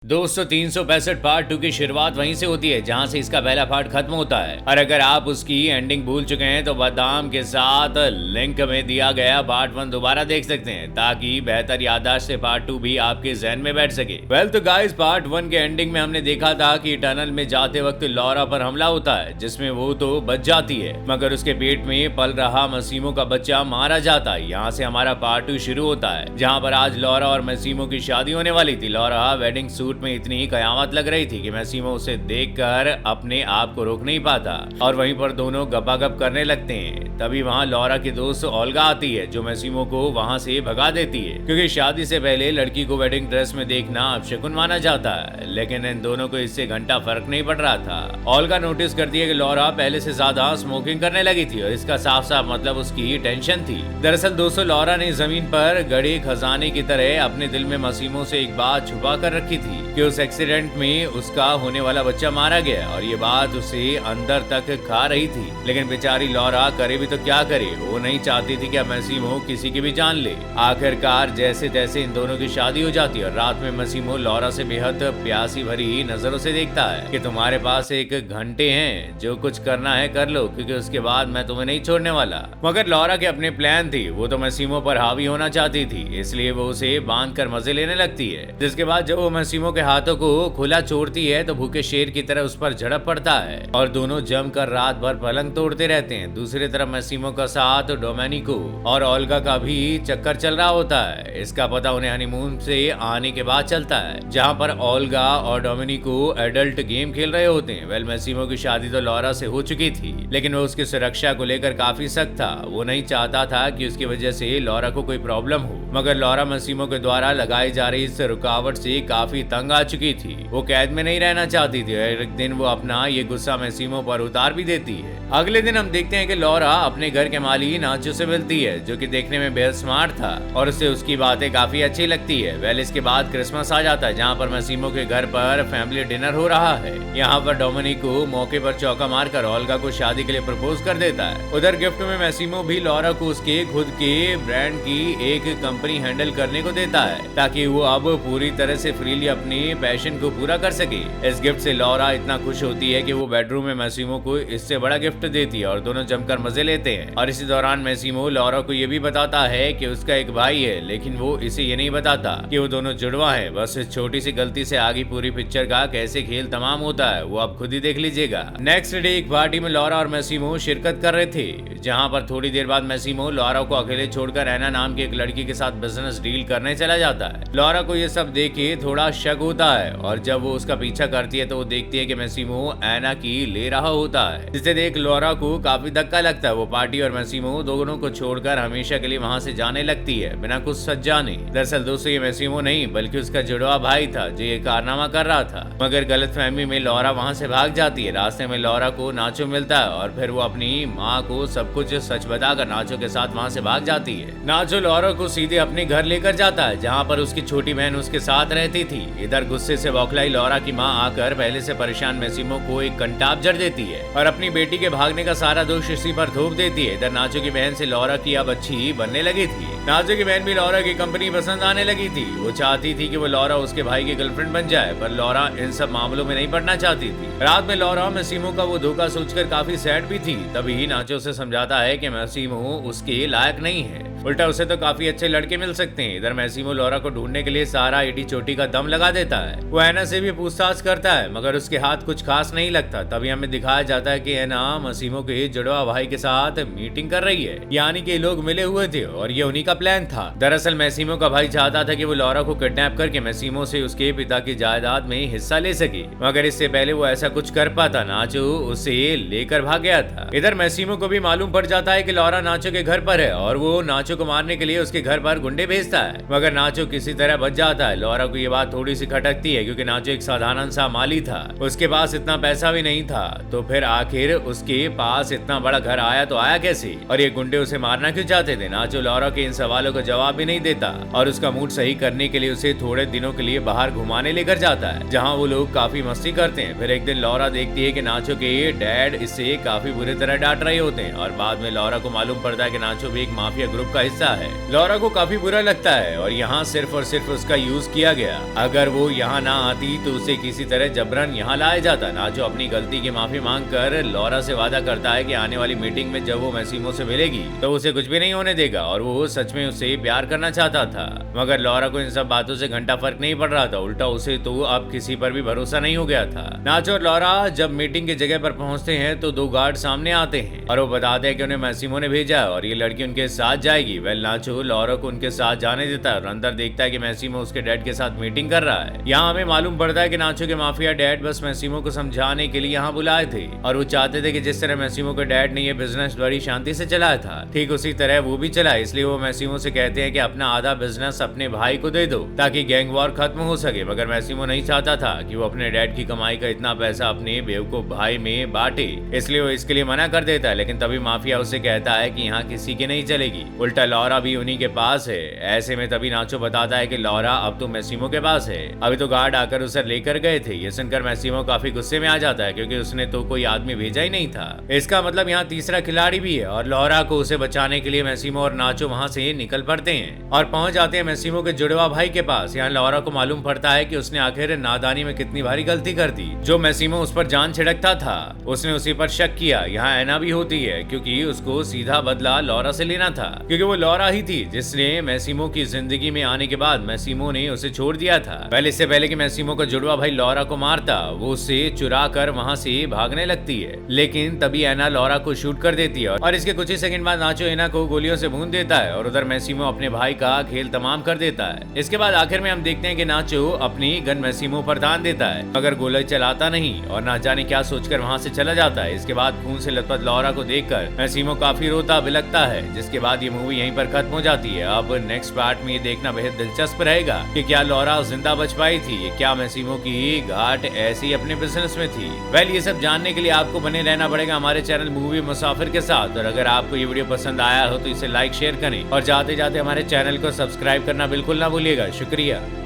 दोस्तों 365 पार्ट 2 की शुरुआत वहीं से होती है जहां से इसका पहला पार्ट खत्म होता है। और अगर आप उसकी एंडिंग भूल चुके हैं तो बादाम के साथ लिंक में दिया गया पार्ट 1 दोबारा देख सकते हैं ताकि बेहतर याददाश्त से पार्ट 2 भी आपके जहन में बैठ सके। वेल तो गाइस, पार्ट 1 के एंडिंग में हमने देखा था कि टनल में जाते वक्त लॉरा पर हमला होता है जिसमें वो तो बच जाती है मगर उसके पेट में पल रहा मसीमो का बच्चा मारा जाता है। यहाँ से हमारा पार्ट 2 शुरू होता है जहाँ पर आज लॉरा और मसीमो की शादी होने वाली थी। लॉरा वेडिंग सूट में इतनी ही कयामत लग रही थी कि मैसिमो उसे देखकर अपने आप को रोक नहीं पाता और वहीं पर दोनों गपागप करने लगते हैं। तभी वहां लॉरा की दोस्त ओल्गा आती है जो मैसिमो को वहां से भगा देती है क्योंकि शादी से पहले लड़की को वेडिंग ड्रेस में देखना अपशकुन माना जाता है। लेकिन इन दोनों को इससे घंटा फर्क नहीं पड़ रहा था। ओल्गा नोटिस करती है कि लॉरा पहले से ज्यादा स्मोकिंग करने लगी थी और इसका साफ साफ मतलब उसकी टेंशन थी। दरअसल दोस्तों, लॉरा ने जमीन पर गड़े खजाने की तरह अपने दिल में मसीमो से एक बात छुपा कर रखी थी कि उस एक्सीडेंट में उसका होने वाला बच्चा मारा गया और ये बात उसे अंदर तक खा रही थी। लेकिन बेचारी लॉरा करे भी तो क्या करे, वो नहीं चाहती थी कि अब मसीमो किसी की भी जान ले। आखिरकार जैसे तैसे इन दोनों की शादी हो जाती है और रात में मसीमो लॉरा से बेहद प्यासी भरी नजरों से देखता है कि तुम्हारे पास एक घंटे हैं, जो कुछ करना है कर लो क्योंकि उसके बाद मैं तुम्हें नहीं छोड़ने वाला। मगर लॉरा के अपने प्लान थी, वो तो मसीमो पर हावी होना चाहती थी, इसलिए वो उसे बांध कर मजे लेने लगती है। जिसके बाद जब वो मसीमो के हाथों को खुला छोड़ती है तो भूखे शेर की तरह उस पर झड़प पड़ता है और दोनों जमकर रात भर पलंग तोड़ते रहते हैं। दूसरी तरफ मसीमो का साथ डोमेनिको और ओल्गा का भी चक्कर चल रहा होता है। इसका पता उन्हें हनीमून से आने के बाद चलता है जहां पर ओल्गा और डोमेनिको एडल्ट गेम खेल रहे होते हैं। वेल, मसीमो की शादी तो लॉरा से हो चुकी थी लेकिन वो उसकी सुरक्षा को लेकर काफी सख्त था। वो नहीं चाहता था कि उसकी वजह से लॉरा को कोई प्रॉब्लम हो। मगर लॉरा मसीमो के द्वारा लगाई जा रही इस रुकावट से काफी तंग आ चुकी थी। वो कैद में नहीं रहना चाहती थी और एक दिन वो अपना ये गुस्सा मसीमो पर उतार भी देती है। अगले दिन हम देखते हैं कि लॉरा अपने घर के माली नाचो से मिलती है जो कि देखने में बेहद स्मार्ट था और उसे उसकी बातें काफी अच्छी लगती है। वेल, इसके बाद क्रिसमस आ जाता है जहाँ पर मसीमो के घर पर फैमिली डिनर हो रहा है। यहाँ पर डोमिनिको मौके पर चौका मारकर ओल्गा को शादी के लिए प्रपोज कर देता है। उधर गिफ्ट में मसीमो भी लॉरा को उसके खुद के ब्रांड की एक कंपनी हैंडल करने को देता है ताकि वो अब पूरी तरह से फ्रीली अपनी पैशन को पूरा कर सके। इस गिफ्ट से लॉरा इतना खुश होती है कि वो बेडरूम में मसीमो को इससे बड़ा गिफ्ट देती है और दोनों जमकर मजे लेते हैं। और इसी दौरान मसीमो लॉरा को ये भी बताता है कि उसका एक भाई है लेकिन वो इसे ये नहीं बताता कि वो दोनों जुड़वा है। बस इस छोटी सी गलती से आगे पूरी पिक्चर का कैसे खेल तमाम होता है वो आप खुद ही देख लीजिएगा। नेक्स्ट डे एक पार्टी में लॉरा और मसीमो शिरकत कर रहे थे जहाँ पर थोड़ी देर बाद मसीमो लॉरा को अकेले छोड़कर एना नाम की एक लड़की के साथ बिजनेस डील करने चला जाता है। लॉरा को ये सब देखे थोड़ा शक होता है और जब वो उसका पीछा करती है तो वो देखती है कि मसीमो एना की ले रहा होता है, जिसे देख लॉरा को काफी धक्का लगता है। वो पार्टी और मसीमो दोनों को छोड़कर हमेशा के लिए वहां से जाने लगती है बिना कुछ सच जाने। दरअसल दोस्तों, ये मसीमो नहीं बल्कि उसका जुड़वा भाई था जो ये कारनामा कर रहा था। मगर गलतफहमी में लॉरा वहां से भाग जाती है। रास्ते में लॉरा को नाचो मिलता है और फिर वो अपनी माँ को सब कुछ सच बताकर नाचो के साथ वहां से भाग जाती है। नाचो लॉरा को सीधे अपने घर लेकर जाता है जहाँ पर उसकी छोटी बहन उसके साथ रहती थी। इधर गुस्से से बौखलाई लॉरा की माँ आकर पहले से परेशान मसीमो को एक कंटाप जड़ देती है और अपनी बेटी के भागने का सारा दोष इसी पर थोप देती है। इधर नाचो की बहन से लॉरा की अब अच्छी बनने लगी थी। नाचो की बहन भी लॉरा की कंपनी पसंद आने लगी थी। वो चाहती थी कि वो लॉरा उसके भाई की गर्लफ्रेंड बन जाए पर लॉरा इन सब मामलों में नहीं पड़ना चाहती थी। रात में लॉरा मसीमो का वो धोखा सोचकर काफी सैड भी थी। तभी नाचो से समझाता है कि मसीमो उसके लायक नहीं है, उल्टा उसे तो काफी अच्छे लड़के मिल सकते हैं। इधर मसीमो लॉरा को ढूंढने के लिए सारा एटी चोटी का दम लगा देता है। वो एना से भी पूछताछ करता है मगर उसके हाथ कुछ खास नहीं लगता। तभी हमें दिखाया जाता है कि एना मसीमो के जुड़वा भाई के साथ मीटिंग कर रही है, यानी कि लोग मिले हुए थे और ये उन्हीं का प्लान था। दरअसल मसीमो का भाई चाहता था कि वो लॉरा को किडनैप करके मसीमो से उसके पिता की जायदाद में हिस्सा ले सके, मगर इससे पहले वो ऐसा कुछ कर पाता नाचो उसे लेकर भाग गया था। इधर मसीमो को भी मालूम पड़ जाता है कि लॉरा नाचो के घर पर है और वो नाचो को मारने के लिए उसके घर पर गुंडे भेजता है, मगर नाचो किसी तरह बच जाता है। लॉरा को ये बात थोड़ी सी खटकती है क्योंकि नाचो एक साधारण सा माली था, उसके पास इतना पैसा भी नहीं था, तो फिर आखिर उसके पास इतना बड़ा घर आया तो आया कैसे और ये गुंडे उसे मारना क्यों चाहते थे। नाचो लॉरा के इन सवालों का जवाब भी नहीं देता और उसका मूड सही करने के लिए उसे थोड़े दिनों के लिए बाहर घुमाने लेकर जाता है जहाँ वो लोग काफी मस्ती करते हैं। फिर एक दिन लॉरा देखती है कि नाचो के डैड इससे काफी बुरी तरह डांट रहे होते हैं और बाद में लॉरा को मालूम पड़ता है कि नाचो भी एक माफिया ग्रुप का का हिस्सा है। लॉरा को काफी बुरा लगता है और यहाँ सिर्फ और सिर्फ उसका यूज किया गया। अगर वो यहाँ ना आती तो उसे किसी तरह जबरन यहाँ लाया जाता। नाचो अपनी गलती की माफी मांगकर लॉरा से वादा करता है कि आने वाली मीटिंग में जब वो मैसिमो से मिलेगी तो उसे कुछ भी नहीं होने देगा और वो सच में उसे प्यार करना चाहता था। मगर लॉरा को इन सब बातों से घंटा फर्क नहीं पड़ रहा था, उल्टा उसे तो अब किसी पर भी भरोसा नहीं हो गया था। नाचो और लॉरा जब मीटिंग की जगह पर पहुंचते हैं तो दो गार्ड सामने आते हैं और वो बताते हैं कि उन्हें मैसिमो ने भेजा और ये लड़की उनके साथ जाएगी। वेल नाचो लॉरा को उनके साथ जाने देता है और अंदर देखता है कि मैसिमो उसके डैड के साथ मीटिंग कर रहा है। यहाँ हमें मालूम पड़ता है कि नाचो के माफिया डैड बस मैसिमो को समझाने के लिए यहाँ बुलाए थे और वो चाहते थे कि जिस तरह मैसिमो के डैड ने ये बिजनेस बड़ी शांति से चलाया था ठीक उसी तरह वो भी चलाए। इसलिए वो मैसिमो से कहते हैं कि अपना आधा बिजनेस अपने भाई को दे दो ताकि गैंग वॉर खत्म हो सके। मगर मैसिमो नहीं चाहता था कि वो अपने डैड की कमाई का इतना पैसा अपने बेवकूफ भाई में बांटे, इसलिए वो इसके लिए मना कर देता है। लेकिन तभी माफिया उसे कहता है कि यहाँ किसी की नहीं चलेगी, उल्टा लॉरा भी उन्हीं के पास है। ऐसे में तभी नाचो बताता है कि लॉरा अब तो मैसिमो के पास है, अभी तो गार्ड आकर उसे लेकर गए थे। ये सुनकर मैसिमो काफी गुस्से में आ जाता है क्योंकि उसने तो कोई आदमी भेजा ही नहीं था। इसका मतलब यहाँ तीसरा खिलाड़ी भी है और लॉरा को उसे बचाने के लिए मैसिमो और नाचो वहाँ से निकल पड़ते हैं और पहुंच जाते हैं मैसिमो के जुड़वा भाई के पास। यहाँ लॉरा को मालूम पड़ता है कि उसने आखिर नादानी में कितनी भारी गलती कर दी। जो मैसिमो उस पर जान छिड़कता था उसने उसी पर शक किया। यहाँ ऐना भी होती है क्योंकि उसको सीधा बदला लॉरा से लेना था क्योंकि वो लॉरा ही थी जिसने मैसिमो की जिंदगी में आने के बाद मैसिमो ने उसे छोड़ दिया था। पहले इससे पहले कि मैसिमो का जुड़वा भाई लॉरा को मारता वो उसे चुरा कर वहाँ से भागने लगती है, लेकिन तभी ऐना लॉरा को शूट कर देती है और इसके कुछ ही सेकंड बाद नाचो ऐना को गोलियों से भून देता है और उधर मैसिमो अपने भाई का खेल तमाम कर देता है। इसके बाद आखिर में हम देखते हैं कि नाचो अपनी गन मैसिमो पर तान देता है मगर गोली चलाता नहीं और ना जाने क्या सोचकर वहाँ से चला जाता है। इसके बाद खून से लथपथ लॉरा को देखकर मैसिमो काफी रोता बिलखता है, जिसके बाद ये मूवी यहीं पर खत्म हो जाती है। अब नेक्स्ट पार्ट में ये देखना बेहद दिलचस्प रहेगा कि क्या लॉरा जिंदा बच पाई थी, क्या मैसिमो की घाट ऐसी ही अपने बिजनेस में थी। वेल ये सब जानने के लिए आपको बने रहना पड़ेगा हमारे चैनल मूवी मुसाफिर के साथ। और अगर आपको ये वीडियो पसंद आया हो तो इसे लाइक शेयर करें और जाते जाते हमारे चैनल को सब्सक्राइब करना बिल्कुल ना भूलिएगा। शुक्रिया।